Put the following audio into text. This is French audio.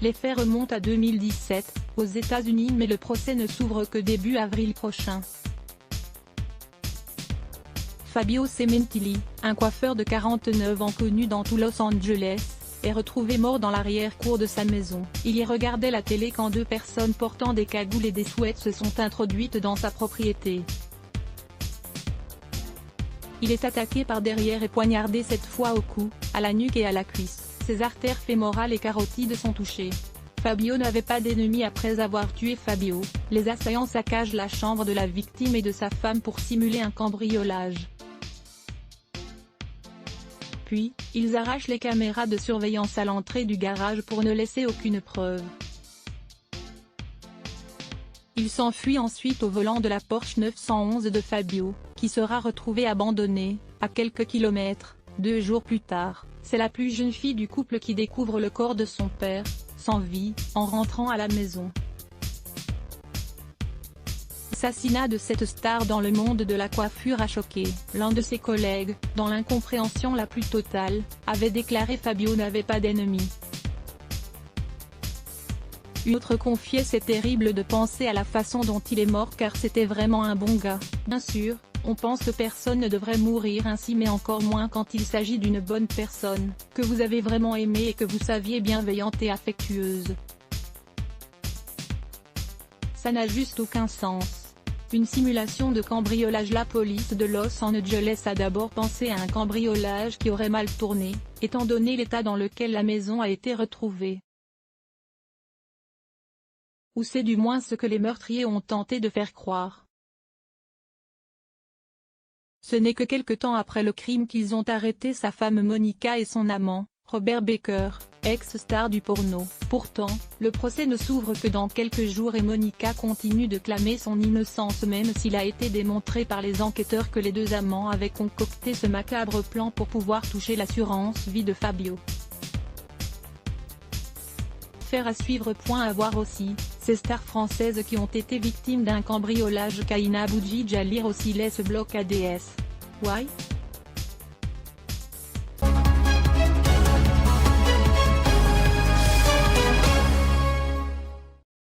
Les faits remontent à 2017, aux États-Unis, mais le procès ne s'ouvre que début avril prochain. Fabio Cementilli, un coiffeur de 49 ans connu dans tout Los Angeles, est retrouvé mort dans l'arrière-cour de sa maison. Il y regardait la télé quand deux personnes portant des cagoules et des sweats se sont introduites dans sa propriété. Il est attaqué par derrière et poignardé cette fois au cou, à la nuque et à la cuisse. Ses artères fémorales et carotides sont touchées. Fabio n'avait pas d'ennemi après avoir tué Fabio. Les assaillants saccagent la chambre de la victime et de sa femme pour simuler un cambriolage. Puis, ils arrachent les caméras de surveillance à l'entrée du garage pour ne laisser aucune preuve. Il s'enfuit ensuite au volant de la Porsche 911 de Fabio, qui sera retrouvée abandonnée, à quelques kilomètres, 2 jours plus tard. C'est la plus jeune fille du couple qui découvre le corps de son père, sans vie, en rentrant à la maison. L'assassinat de cette star dans le monde de la coiffure a choqué. L'un de ses collègues, dans l'incompréhension la plus totale, avait déclaré Fabio n'avait pas d'ennemis. Une autre confiait c'est terrible de penser à la façon dont il est mort car c'était vraiment un bon gars. Bien sûr, on pense que personne ne devrait mourir ainsi mais encore moins quand il s'agit d'une bonne personne, que vous avez vraiment aimée et que vous saviez bienveillante et affectueuse. Ça n'a juste aucun sens. Une simulation de cambriolage. La police de Los Angeles a d'abord pensé à un cambriolage qui aurait mal tourné, étant donné l'état dans lequel la maison a été retrouvée. Ou c'est du moins ce que les meurtriers ont tenté de faire croire. Ce n'est que quelque temps après le crime qu'ils ont arrêté sa femme Monica et son amant, Robert Baker, ex-star du porno. Pourtant, le procès ne s'ouvre que dans quelques jours et Monica continue de clamer son innocence même s'il a été démontré par les enquêteurs que les deux amants avaient concocté ce macabre plan pour pouvoir toucher l'assurance vie de Fabio. Faire à suivre. À voir aussi, ces stars françaises qui ont été victimes d'un cambriolage. Kaina Boudjidj à lire aussi. Les blocs ADS. Why?